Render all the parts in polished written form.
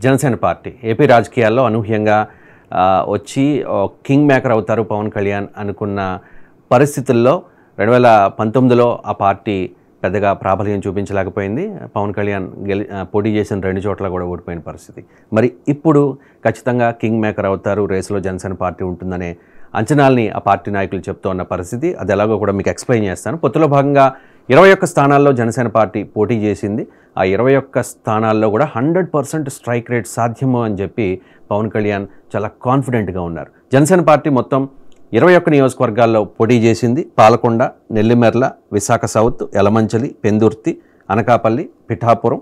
Janasena party AP రాజకీయాల్లో అనూహ్యంగా వచ్చి కింగ్ మేకర్ అవుతారు పవన్ కళ్యాణ్ అనుకున్న పరిస్థితుల్లో 2019లో ఆ పార్టీ పెద్దగా ప్రాబల్యం చూపించలేకపోయింది. పవన్ కళ్యాణ్ పోటీ చేసిన 2 చోట్ల కూడా ఓడిపోయిన పరిస్థితి. మరి ఇప్పుడు ఖచ్చితంగా కింగ్ మేకర్ అవుతారు, రేసులో జనసేన పార్టీ ఉంటుందనే అంచనాల్ని ఆ పార్టీ నాయకులు చెప్తూ ఉన్న పరిస్థితి. అది ఎలాగో కూడా మీకు ఎక్స్ప్లెయిన్ చేస్తాను. పొత్తులో భాగంగా 21 స్థానాల్లో జనసేన పార్టీ పోటీ చేసింది. ఆ 21 స్థానాల్లో కూడా 100% స్ట్రైక్ రేట్ సాధ్యము అని చెప్పి పవన్ కళ్యాణ్ చాలా కాన్ఫిడెంట్గా ఉన్నారు. జనసేన పార్టీ మొత్తం 21 నియోజకవర్గాల్లో పోటీ చేసింది. Palakonda, Nellimarla, Visakha south, Yalamanchili, Pendurthi, Anakapalli, Pithapuram,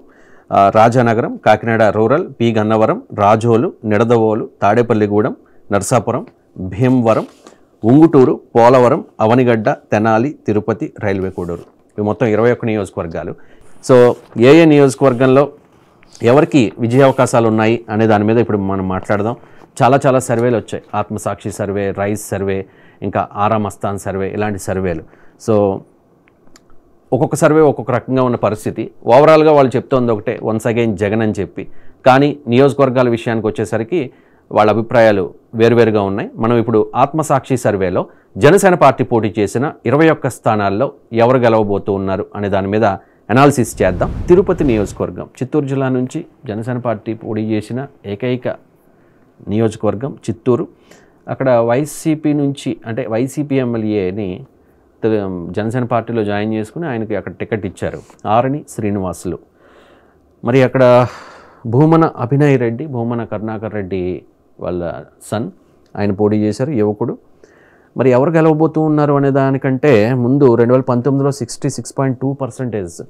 Rajanagaram, Kakinada rural, P Gannavaram, Razole, Nidadavolu, Tadepalligudem, Narsapuram, Bhimavaram, Unguturu, Polavaram, Avanigadda, Tenali, Tirupati, railway Koduru. ఇవి మొత్తం 21 నియోజకవర్గాలు. సో ఏ నియోజకవర్గంలో ఎవరికి విజయ అవకాశాలు ఉన్నాయి అనే దాని మీద ఇప్పుడు మనం మాట్లాడదాం. చాలా సర్వేలు వచ్చాయి. ఆత్మసాక్షి సర్వే, రైస్ సర్వే, ఇంకా ఆరామస్థాన్ సర్వే, ఇలాంటి సర్వేలు. సో ఒక్కొక్క సర్వే ఒక్కొక్క రకంగా ఉన్న పరిస్థితి. ఓవరాల్గా వాళ్ళు చెప్తోంది ఒకటే, వన్స్ అగైన్ జగన్ అని చెప్పి. కానీ నియోజకవర్గాల విషయానికి వచ్చేసరికి వాళ్ళ అభిప్రాయాలు వేరువేరుగా ఉన్నాయి. మనం ఇప్పుడు ఆత్మసాక్షి సర్వేలో జనసేన పార్టీ పోటీ చేసిన 21 స్థానాల్లో ఎవరు గెలవబోతూ ఉన్నారు అనే దాని మీద అనాలిసిస్ చేద్దాం. తిరుపతి నియోజకవర్గం, చిత్తూరు జిల్లా నుంచి జనసేన పార్టీ పోటీ చేసిన ఏకైక నియోజకవర్గం చిత్తూరు. అక్కడ వైసీపీ నుంచి, అంటే వైసీపీ ఎమ్మెల్యేని జనసేన పార్టీలో జాయిన్ చేసుకుని ఆయనకి అక్కడ టికెట్ ఇచ్చారు, ఆరణి శ్రీనివాసులు. మరి అక్కడ భూమన అభినయ్ రెడ్డి, భూమన కరుణాకర్ రెడ్డి వాళ్ళ సన్, ఆయన పోటీ చేశారు, యువకుడు. మరి ఎవరు గెలవబోతూ ఉన్నారు అనే దానికంటే ముందు 2019లో 66.2%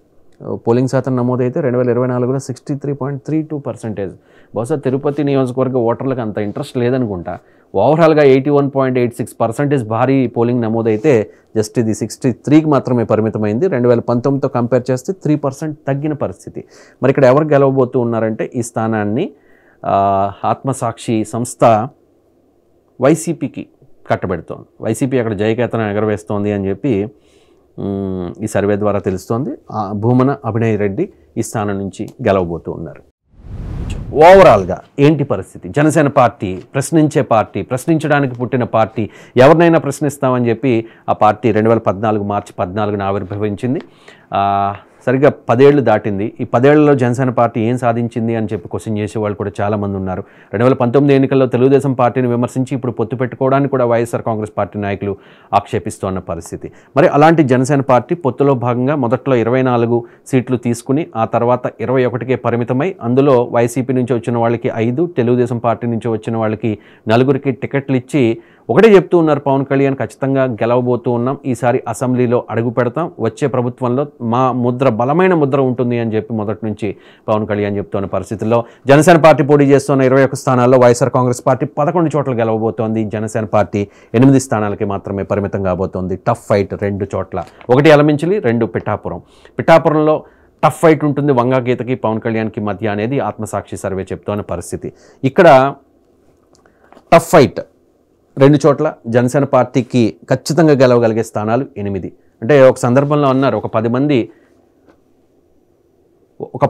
పోలింగ్ శాతం నమోదైతే 2024లో 63.32%. బహుశా తిరుపతి నియోజకవర్గ ఓటర్లకు అంత ఇంట్రెస్ట్ లేదనుకుంటా. ఓవరాల్గా 81.86% భారీ పోలింగ్ నమోదైతే జస్ట్ ఇది 63కి మాత్రమే పరిమితమైంది. 2019తో కంపేర్ చేస్తే 3% తగ్గిన పరిస్థితి. మరి ఇక్కడ ఎవరు గెలవబోతూ ఉన్నారంటే ఈ స్థానాన్ని ఆత్మసాక్షి సంస్థ వైసీపీకి కట్టబెడుతోంది. వైసీపీ అక్కడ జయకేతనం ఎగరవేస్తోంది అని చెప్పి ఈ సర్వే ద్వారా తెలుస్తోంది. భూమన అభినయ్ రెడ్డి ఈ స్థానం నుంచి గెలవబోతూ ఉన్నారు. ఓవరాల్గా ఏంటి పరిస్థితి? జనసేన పార్టీ ప్రశ్నించే పార్టీ, ప్రశ్నించడానికి పుట్టిన పార్టీ, ఎవరినైనా ప్రశ్నిస్తామని చెప్పి ఆ పార్టీ 2014 మార్చి 14న ఆవిర్భవించింది. సరిగ్గా 10 ఏళ్ళు దాటింది. ఈ 10 ఏళ్లలో జనసేన పార్టీ ఏం సాధించింది అని చెప్పి క్వశ్చన్ చేసేవాళ్ళు కూడా చాలామంది ఉన్నారు. 2019 ఎన్నికల్లో తెలుగుదేశం పార్టీని విమర్శించి ఇప్పుడు పొత్తు పెట్టుకోవడానికి కూడా వైఎస్ఆర్ కాంగ్రెస్ పార్టీ నాయకులు ఆక్షేపిస్తున్న పరిస్థితి. మరి అలాంటి జనసేన పార్టీ పొత్తులో భాగంగా మొదట్లో 24 సీట్లు తీసుకుని ఆ తర్వాత 21కే పరిమితమై, అందులో వైసీపీ నుంచి వచ్చిన వాళ్ళకి 5, తెలుగుదేశం పార్టీ నుంచి వచ్చిన వాళ్ళకి 4కి టికెట్లు ఇచ్చి ఒకటే చెప్తూ ఉన్నారు పవన్ కళ్యాణ్, ఖచ్చితంగా గెలవబోతూ ఉన్నాం, ఈసారి అసెంబ్లీలో అడుగు పెడతాం, వచ్చే ప్రభుత్వంలో మా ముద్ర, బలమైన ముద్ర ఉంటుంది అని చెప్పి మొదటి నుంచి పవన్ కళ్యాణ్ చెప్తున్న పరిస్థితుల్లో జనసేన పార్టీ పోటీ చేస్తున్న 21 స్థానాల్లో వైఎస్ఆర్ కాంగ్రెస్ పార్టీ 11 చోట్ల గెలవబోతోంది. జనసేన పార్టీ 8 స్థానాలకి మాత్రమే పరిమితం కాబోతోంది. టఫ్ ఫైట్ 2 చోట్ల, 1 యలమంచిలి, 2 పిఠాపురం. పిఠాపురంలో టఫ్ ఫైట్ ఉంటుంది వంగా గీతకి పవన్ కళ్యాణ్కి మధ్య అనేది ఆత్మసాక్షి సర్వే చెప్తున్న పరిస్థితి. ఇక్కడ టఫ్ ఫైట్ 2 చోట్ల జనసేన పార్టీకి ఖచ్చితంగా గెలవగలిగే స్థానాలు 8. అంటే ఒక సందర్భంలో అన్నారు, ఒక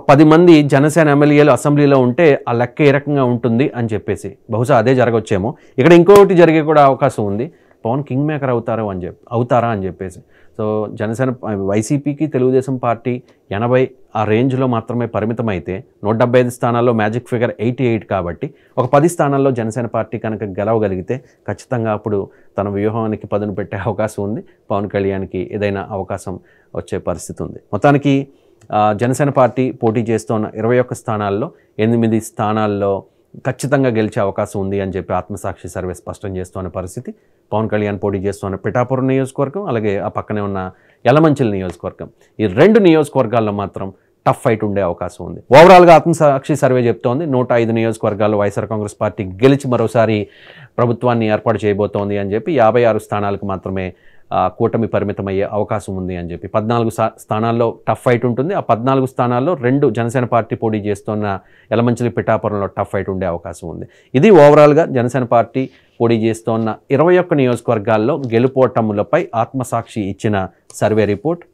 10 మంది జనసేన ఎమ్మెల్యేలు అసెంబ్లీలో ఉంటే ఆ లెక్క ఏ రకంగా ఉంటుంది అని చెప్పేసి. బహుశా అదే జరగవచ్చేమో. ఇక్కడ ఇంకొకటి జరిగే కూడా అవకాశం ఉంది, పవన్ కింగ్ మేకర్ అవుతారా అని చెప్పేసి. సో జనసేన, వైసీపీకి తెలుగుదేశం పార్టీ 80 ఆ రేంజ్లో మాత్రమే పరిమితమైతే 175 స్థానాల్లో మ్యాజిక్ ఫిగర్ 88 కాబట్టి ఒక 10 స్థానాల్లో జనసేన పార్టీ కనుక గెలవగలిగితే ఖచ్చితంగా అప్పుడు తన వ్యూహానికి పదును పెట్టే అవకాశం ఉంది. పవన్ కళ్యాణ్కి ఏదైనా అవకాశం వచ్చే పరిస్థితి ఉంది. మొత్తానికి జనసేన పార్టీ పోటీ చేస్తున్న 21 స్థానాల్లో 8 స్థానాల్లో ఖచ్చితంగా గెలిచే అవకాశం ఉంది అని చెప్పి ఆత్మసాక్షి సర్వే స్పష్టం చేస్తున్న పరిస్థితి. పవన్ కళ్యాణ్ పోటీ చేస్తున్న పిఠాపురం నియోజకవర్గం, అలాగే ఆ పక్కనే ఉన్న యలమంచిలి నియోజకవర్గం, ఈ 2 నియోజకవర్గాల్లో మాత్రం టఫ్ ఫైట్ ఉండే అవకాశం ఉంది. ఓవరాల్గా ఆత్మసాక్షి సర్వే చెప్తోంది 105 నియోజకవర్గాల్లో వైఎస్ఆర్ కాంగ్రెస్ పార్టీ గెలిచి మరోసారి ప్రభుత్వాన్ని ఏర్పాటు చేయబోతోంది అని చెప్పి 56 స్థానాలకు మాత్రమే కూటమి పరిమితమయ్యే అవకాశం ఉంది అని చెప్పి. 14 స్థానాల్లో టఫ్ ఫైట్ ఉంటుంది. ఆ 14 స్థానాల్లో 2 జనసేన పార్టీ పోటీ చేస్తున్న యలమంచిలి, పిఠాపురంలో టఫ్ ఫైట్ ఉండే అవకాశం ఉంది. ఇది ఓవరాల్గా జనసేన పార్టీ పోటీ చేస్తున్న 21 నియోజకవర్గాల్లో గెలుపోటములపై ఆత్మసాక్షి ఇచ్చిన సర్వే రిపోర్ట్.